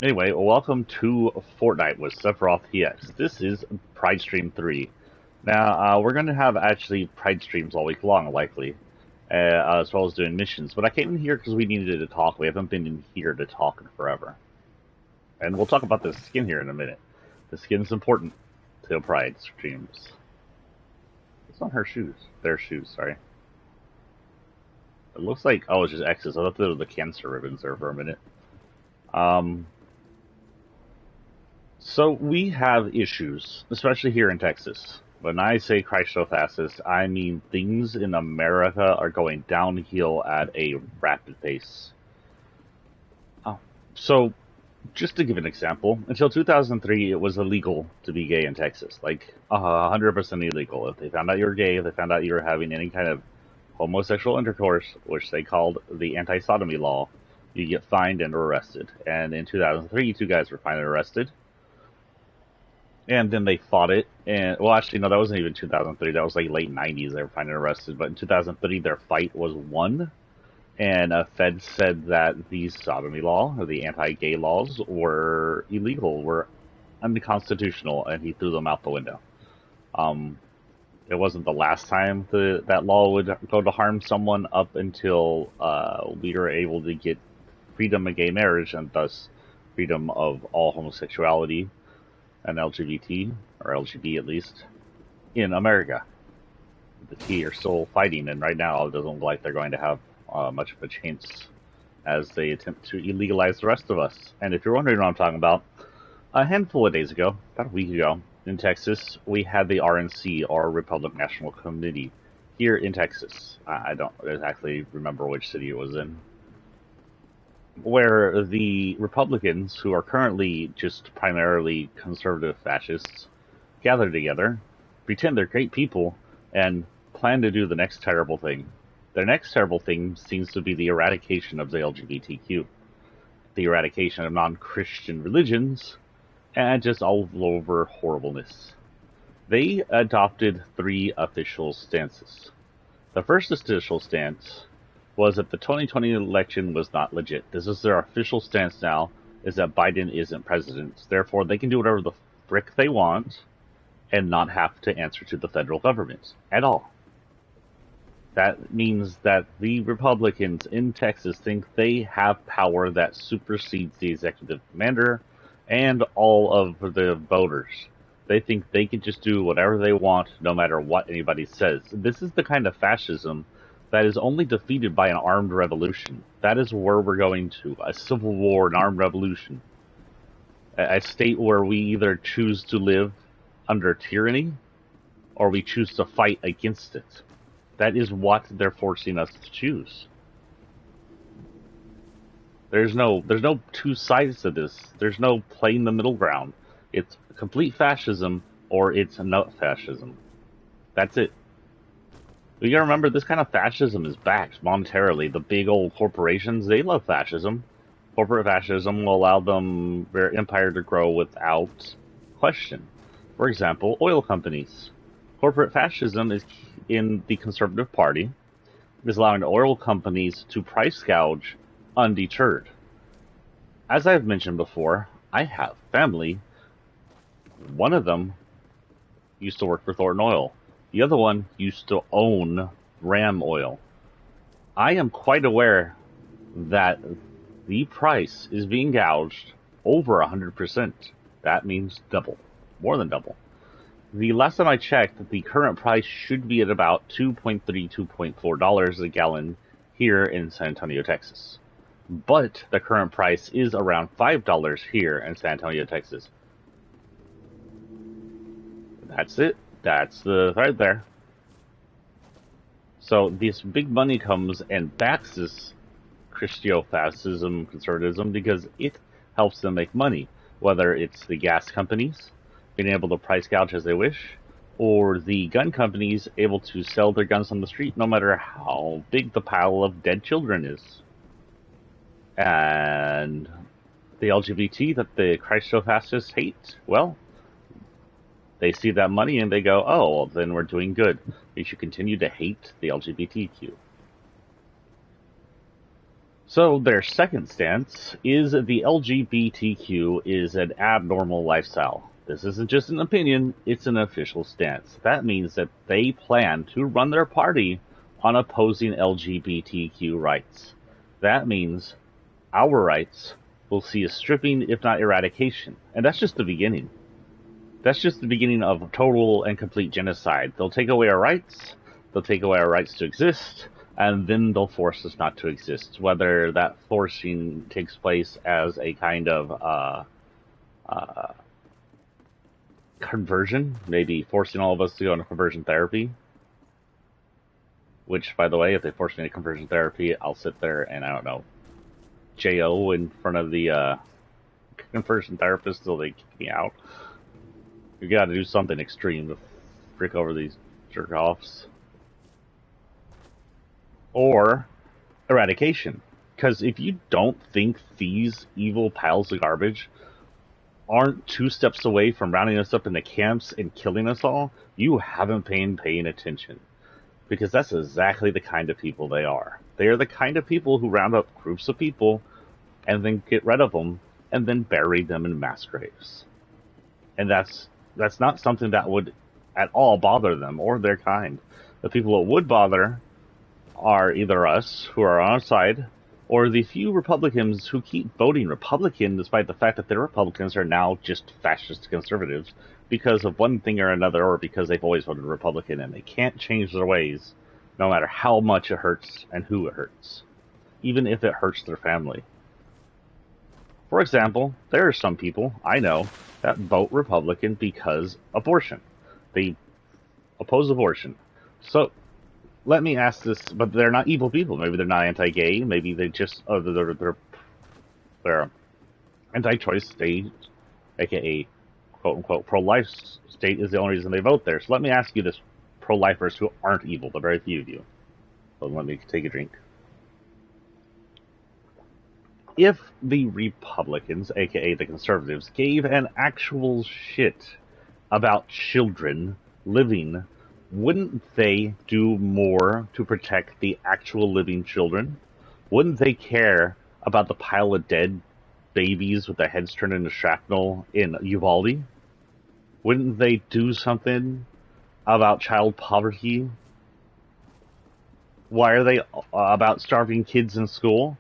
Anyway, welcome to Fortnite with Sephiroth EX. This is Pride Stream 3. Now, we're going to have actually Pride streams all week long, likely, as well as doing missions. But I came in here because we needed to talk. We haven't been in here to talk in forever. And we'll talk about the skin here in a minute. The skin's important to Pride streams. It's on her shoes. Their shoes, sorry. It looks like, oh, it's just X's. I thought there were the cancer ribbons there for a minute. So we have issues, especially here in Texas. When I say Christofascist, I mean things in America are going downhill at a rapid pace. So, just to give an example, until 2003, it was illegal to be gay in Texas. Like, 100% illegal. If they found out you were gay, if they found out you were having any kind of homosexual intercourse, which they called the anti-sodomy law, you get fined and arrested. And in 2003, two guys were fined and arrested. And then they fought it, and well, actually, no, that wasn't even 2003. That was like late 90s. They were finally arrested, but in 2003, their fight was won, and a Fed said that the sodomy law or the anti-gay laws were illegal, were unconstitutional, and he threw them out the window. It wasn't the last time that law would go to harm someone up until we were able to get freedom of gay marriage and thus freedom of all homosexuality and LGBT, or LGB at least, in America. The T are still fighting, and right now it doesn't look like they're going to have much of a chance as they attempt to illegalize the rest of us. And if you're wondering what I'm talking about, a handful of days ago, about a week ago, in Texas, we had the RNC, or Republican National Committee, here in Texas. I don't exactly remember which city it was in, where the Republicans, who are currently just primarily conservative fascists, gather together, pretend they're great people, and plan to do the next terrible thing. Their next terrible thing seems to be the eradication of the LGBTQ, the eradication of non-Christian religions, and just all over horribleness. They adopted 3 official stances. The first official stance was that the 2020 election was not legit. This is their official stance now, is that Biden isn't president. Therefore, they can do whatever the frick they want and not have to answer to the federal government at all. That means that the Republicans in Texas think they have power that supersedes the executive commander and all of the voters. They think they can just do whatever they want no matter what anybody says. This is the kind of fascism that is only defeated by an armed revolution. That is where we're going to. A civil war, an armed revolution. A state where we either choose to live under tyranny or we choose to fight against it. That is what they're forcing us to choose. There's no two sides to this. There's no playing the middle ground. It's complete fascism or it's not fascism. That's it. You gotta remember, this kind of fascism is backed monetarily. The big old corporations, they love fascism. Corporate fascism will allow their empire to grow without question. For example, oil companies. Corporate fascism is in the Conservative Party, is allowing oil companies to price gouge undeterred. As I've mentioned before, I have family. One of them used to work for Thornton Oil. The other one used to own Ram Oil. I am quite aware that the price is being gouged over 100%. That means double. More than double. The last time I checked, the current price should be at about $2.3, $2.4 a gallon here in San Antonio, Texas. But the current price is around $5 here in San Antonio, Texas. That's it. That's the right there. So this big money comes and backs this Christofascism, conservatism, because it helps them make money. Whether it's the gas companies being able to price gouge as they wish, or the gun companies able to sell their guns on the street no matter how big the pile of dead children is. And the LGBT that the Christofascists hate, well, they see that money and they go, oh, well, then we're doing good. We should continue to hate the LGBTQ. So their second stance is the LGBTQ is an abnormal lifestyle. This isn't just an opinion, it's an official stance. That means that they plan to run their party on opposing LGBTQ rights. That means our rights will see a stripping, if not eradication. And that's just the beginning. That's just the beginning of total and complete genocide. They'll take away our rights, they'll take away our rights to exist, and then they'll force us not to exist. Whether that forcing takes place as a kind of conversion, maybe forcing all of us to go into conversion therapy. Which, by the way, if they force me to conversion therapy, I'll sit there and, I don't know, JO in front of the conversion therapist till they kick me out. You gotta do something extreme to frick over these jerk-offs. Or eradication. Because if you don't think these evil piles of garbage aren't 2 steps away from rounding us up into camps and killing us all, you haven't been paying attention. Because that's exactly the kind of people they are. They are the kind of people who round up groups of people and then get rid of them and then bury them in mass graves. And that's not something that would at all bother them or their kind. The people it would bother are either us, who are on our side, or the few Republicans who keep voting Republican despite the fact that their Republicans are now just fascist conservatives because of one thing or another, or because they've always voted Republican and they can't change their ways no matter how much it hurts and who it hurts, even if it hurts their family. For example, there are some people I know that vote Republican because abortion. They oppose abortion. So let me ask this, but they're not evil people. Maybe they're not anti-gay. Maybe they just they're anti-choice state, aka quote-unquote pro-life state, is the only reason they vote there. So let me ask you this, pro-lifers who aren't evil, the very few of you. So let me take a drink. If the Republicans, aka the conservatives, gave an actual shit about children living, wouldn't they do more to protect the actual living children? Wouldn't they care about the pile of dead babies with their heads turned into shrapnel in Uvalde? Wouldn't they do something about child poverty? Why are they about starving kids in school?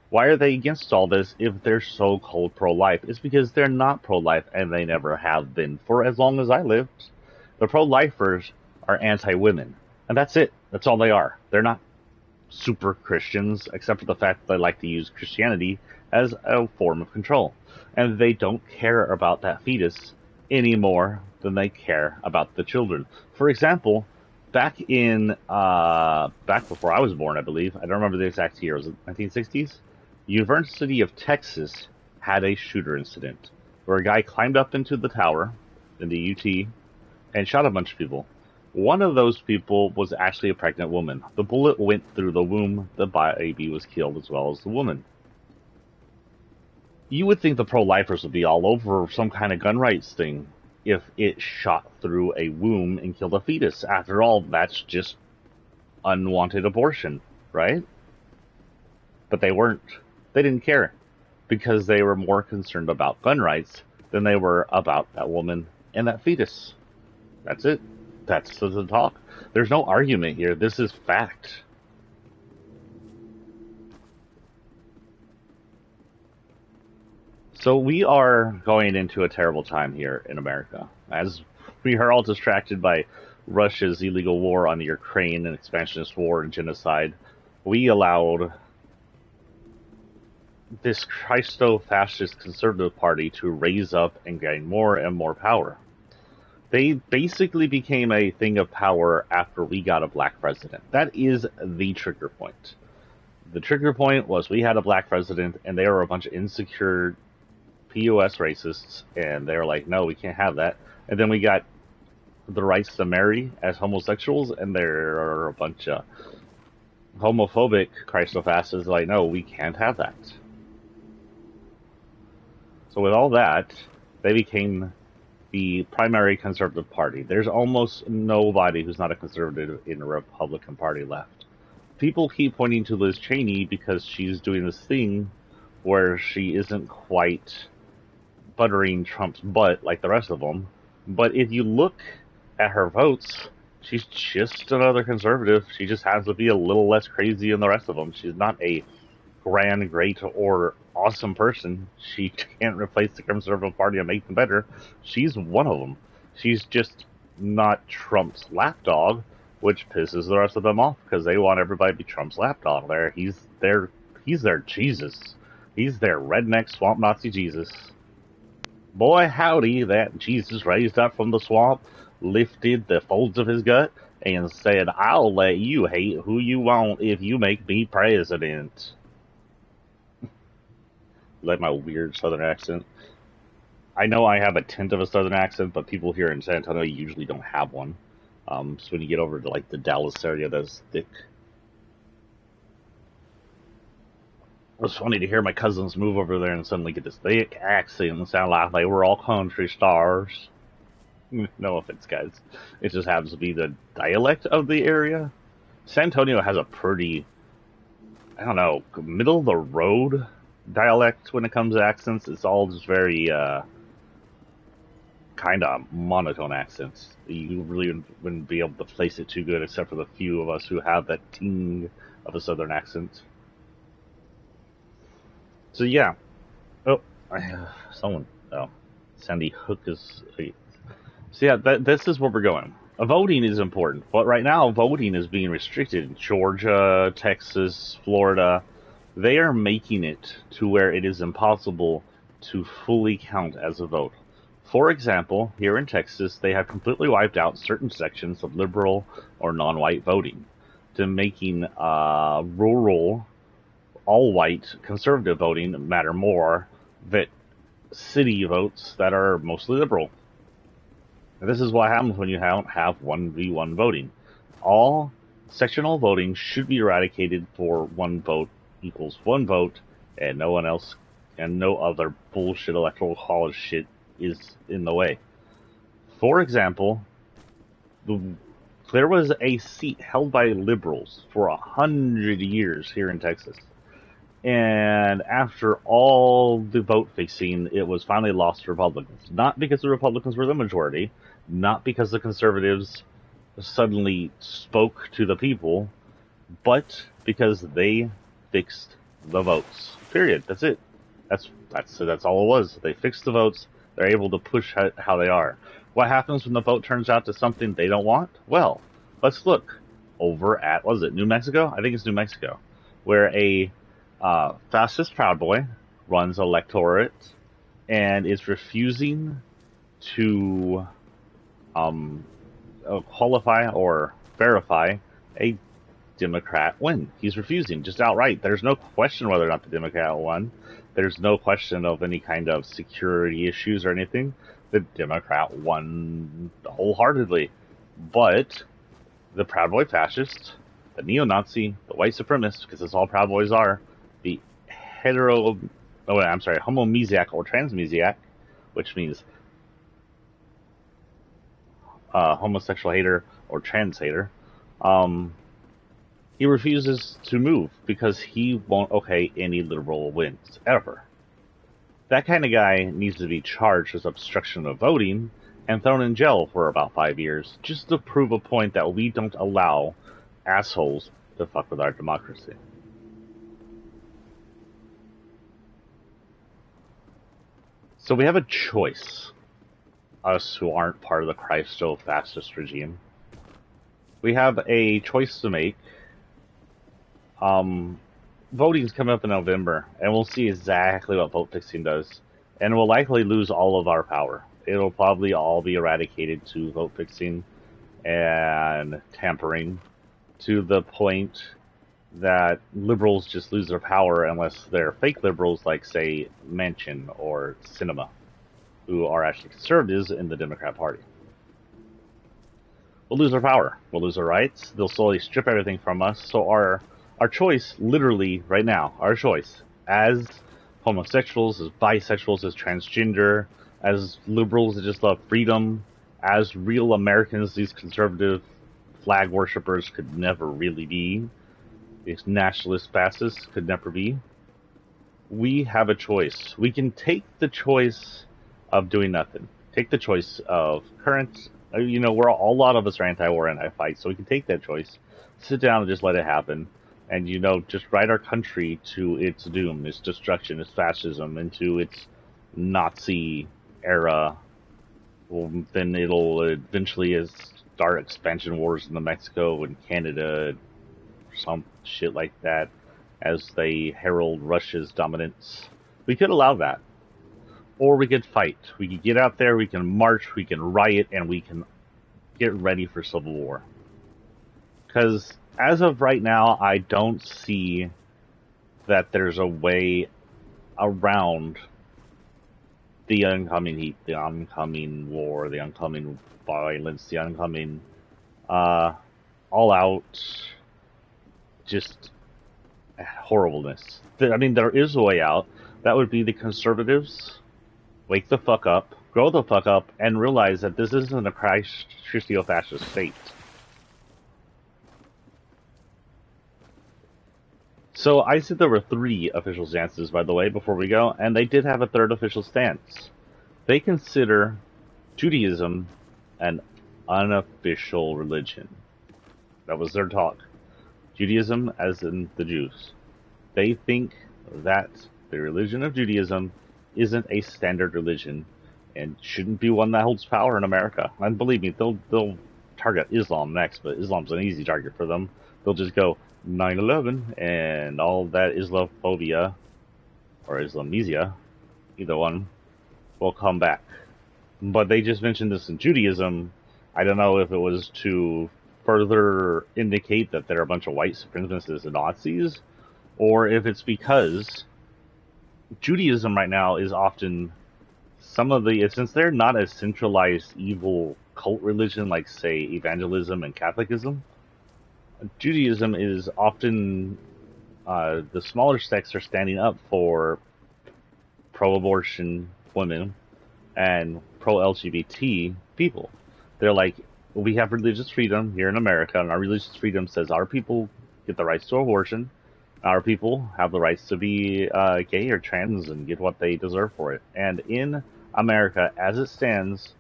Why are they against all this if they're so-called pro-life? It's because they're not pro-life, and they never have been for as long as I lived. The pro-lifers are anti-women, and that's it. That's all they are. They're not super Christians, except for the fact that they like to use Christianity as a form of control. And they don't care about that fetus any more than they care about the children. For example, back before I was born, I believe, I don't remember the exact year, was it 1960s? University of Texas had a shooter incident where a guy climbed up into the tower in the UT and shot a bunch of people. One of those people was actually a pregnant woman. The bullet went through the womb. The baby was killed as well as the woman. You would think the pro-lifers would be all over some kind of gun rights thing if it shot through a womb and killed a fetus. After all, that's just unwanted abortion, right? But they weren't. They didn't care because they were more concerned about gun rights than they were about that woman and that fetus. That's it. That's the talk. There's no argument here. This is fact. So we are going into a terrible time here in America, as we are all distracted by Russia's illegal war on the Ukraine and expansionist war and genocide. We allowed this Christofascist conservative party to raise up and gain more and more power. They basically became a thing of power after we got a black president. That is the trigger point. The trigger point was we had a black president, and they were a bunch of insecure POS racists, and they were like, no, we can't have that. And then we got the rights to marry as homosexuals, and there are a bunch of homophobic Christofascists like, no, we can't have that. So with all that, they became the primary conservative party. There's almost nobody who's not a conservative in the Republican Party left. people keep pointing to Liz Cheney because she's doing this thing where she isn't quite buttering Trump's butt like the rest of them. But if you look at her votes, she's just another conservative. She just has to be a little less crazy than the rest of them. She's not a grand, great, or awesome person. She can't replace the Conservative Party and make them better. She's one of them. She's just not Trump's lapdog, which pisses the rest of them off because they want everybody to be Trump's lapdog. He's their Jesus. He's their redneck swamp Nazi Jesus. Boy, howdy, that Jesus raised up from the swamp, lifted the folds of his gut, and said, I'll let you hate who you want if you make me president. Like my weird southern accent. I know I have a tint of a southern accent, but people here in San Antonio usually don't have one. So when you get over to like the Dallas area, that's thick. It was funny to hear my cousins move over there and suddenly get this thick accent and sound like they were all country stars. No offense, guys. It just happens to be the dialect of the area. San Antonio has a pretty, I don't know, middle of the road dialect when it comes to accents. It's all just very kind of monotone accents. You really wouldn't be able to place it too good, except for the few of us who have that ting of a southern accent. So yeah. Oh, someone. Oh, Sandy Hook is. So yeah, this is where we're going. Voting is important, but right now voting is being restricted in Georgia, Texas, Florida. They are making it to where it is impossible to fully count as a vote. For example, here in Texas, they have completely wiped out certain sections of liberal or non-white voting, to making rural, all-white conservative voting matter more than city votes that are mostly liberal. And this is what happens when you don't have 1v1 voting. All sectional voting should be eradicated for one vote equals one vote, and no one else, and no other bullshit electoral college shit is in the way. For example, there was a seat held by liberals for 100 years here in Texas. And after all the vote fixing, it was finally lost to Republicans. Not because the Republicans were the majority, not because the conservatives suddenly spoke to the people, but because they fixed the votes. Period. That's it. That's all it was. They fixed the votes. They're able to push how they are. What happens when the vote turns out to something they don't want? Well, let's look over at, what is it, New Mexico? I think it's New Mexico, where a fascist Proud Boy runs electorate and is refusing to qualify or verify a Democrat win. He's refusing, just outright. There's no question whether or not the Democrat won. There's no question of any kind of security issues or anything. The Democrat won wholeheartedly. But the Proud Boy fascist, the neo-Nazi, the white supremacist, because that's all Proud Boys are, the homomesiac or transmesiac, which means homosexual hater or trans hater, he refuses to move because he won't okay any liberal wins, ever. That kind of guy needs to be charged with obstruction of voting and thrown in jail for about 5 years, just to prove a point that we don't allow assholes to fuck with our democracy. So we have a choice, us who aren't part of the Christo-fascist regime. We have a choice to make. Voting's coming up in November, and we'll see exactly what vote fixing does. And we'll likely lose all of our power. It'll probably all be eradicated to vote fixing and tampering, to the point that liberals just lose their power unless they're fake liberals like, say, Manchin or Sinema, who are actually conservatives in the Democrat Party. We'll lose our power. We'll lose our rights. They'll slowly strip everything from us. So our choice, literally, right now, our choice, as homosexuals, as bisexuals, as transgender, as liberals that just love freedom, as real Americans these conservative flag worshippers could never really be, these nationalist fascists could never be. We have a choice. We can take the choice of doing nothing. Take the choice of current. A lot of us are anti-war, anti-fight, so we can take that choice, sit down and just let it happen, and just ride our country to its doom, its destruction, its fascism, into its Nazi era. Well, then it'll eventually start expansion wars in Mexico and Canada, some shit like that, as they herald Russia's dominance. We could allow that. Or we could fight. We could get out there, we can march, we can riot, and we can get ready for civil war. Because as of right now, I don't see that there's a way around the oncoming heat, the oncoming war, the oncoming violence, the oncoming all-out just horribleness. There is a way out. That would be the conservatives wake the fuck up, grow the fuck up, and realize that this isn't a Christofascist state. So I said there were 3 official stances, by the way, before we go, and they did have a 3rd official stance. They consider Judaism an unofficial religion. That was their talk. Judaism, as in the Jews. They think that the religion of Judaism isn't a standard religion and shouldn't be one that holds power in America. And believe me, they'll target Islam next, but Islam's an easy target for them. They'll just go 9/11 and all that Islamophobia or Islamnesia, either one, will come back. But they just mentioned this in Judaism. I don't know if it was to further indicate that they're a bunch of white supremacists and Nazis, or if it's because Judaism right now is often since they're not a centralized evil cult religion like, say, evangelism and Catholicism, Judaism is often, the smaller sects are standing up for pro-abortion women and pro-LGBT people. They're like, we have religious freedom here in America, and our religious freedom says our people get the rights to abortion. Our people have the rights to be gay or trans and get what they deserve for it. And in America, as it stands,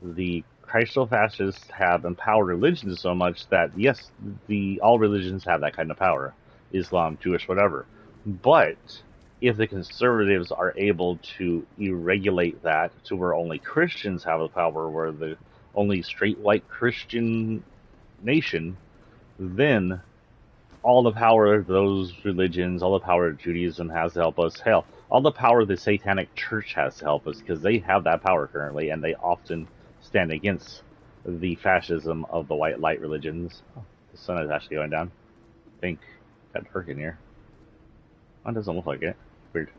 the Christofascists have empowered religions so much that, yes, all religions have that kind of power. Islam, Jewish, whatever. But if the conservatives are able to regulate that to where only Christians have the power, where the only straight white Christian nation, then all the power of those religions, all the power Judaism has to help us, hell, all the power the Satanic Church has to help us, because they have that power currently, and they often stand against the fascism of the white light religions. Oh, the sun is actually going down. I think it's got dark in here. It doesn't look like it. Weird.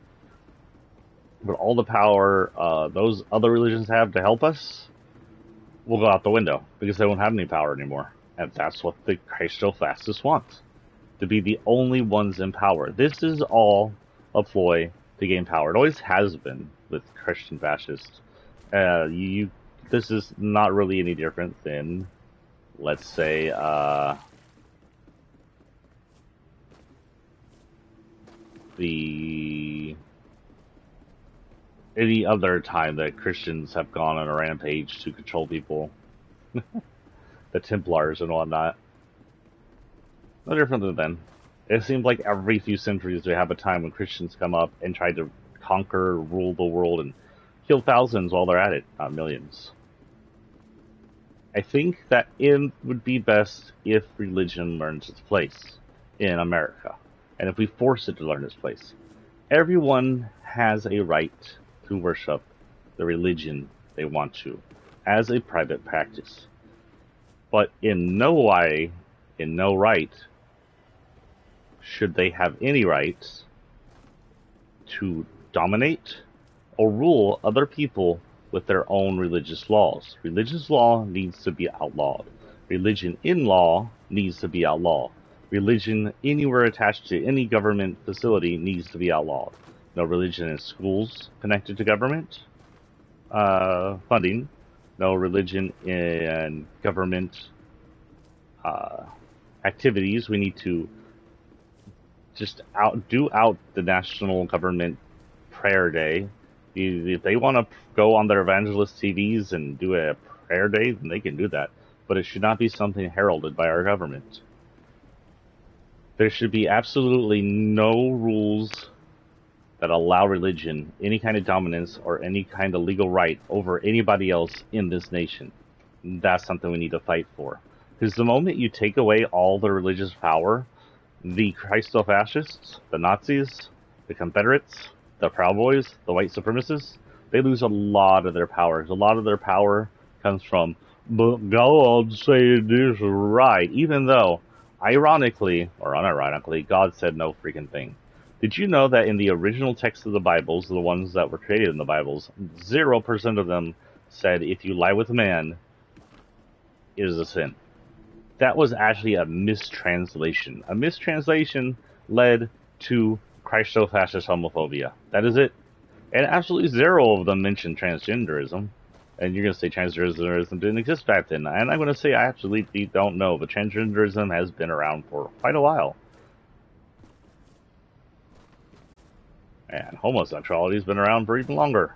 But all the power those other religions have to help us will go out the window, because they won't have any power anymore. And that's what the Christofascists want. To be the only ones in power. This is all a ploy to gain power. It always has been with Christian fascists. This is not really any different than, let's say, any other time that Christians have gone on a rampage to control people. The Templars and whatnot. No different than then. It seems like every few centuries we have a time when Christians come up and try to conquer, rule the world, and kill thousands while they're at it, not millions. I think that it would be best if religion learns its place in America, and if we force it to learn its place. Everyone has a right to worship the religion they want to, as a private practice. But in no way, in no right, should they have any rights to dominate or rule other people with their own religious laws. Religious law needs to be outlawed. Religion in law needs to be outlawed. Religion anywhere attached to any government facility needs to be outlawed. No religion in schools connected to government funding. No religion in government activities. We need to do out the national government prayer day. If they want to go on their evangelist TVs and do a prayer day, then they can do that. But it should not be something heralded by our government. There should be absolutely no rules that allow religion any kind of dominance or any kind of legal right over anybody else in this nation. That's something we need to fight for. Because the moment you take away all the religious power, the Christofascists, the Nazis, the Confederates, the proudboys, the white supremacists, they lose a lot of their power. A lot of their power comes from, but God said this right, even though, ironically, or unironically, God said no freaking thing. Did you know that in the original text of the Bibles, the ones that were created in the Bibles, 0% of them said if you lie with a man, it is a sin? That was actually a mistranslation. A mistranslation led to Christofascist homophobia. That is it. And absolutely zero of them mentioned transgenderism. And you're going to say transgenderism didn't exist back then. And I'm going to say I absolutely don't know, but transgenderism has been around for quite a while. And homosexuality has been around for even longer.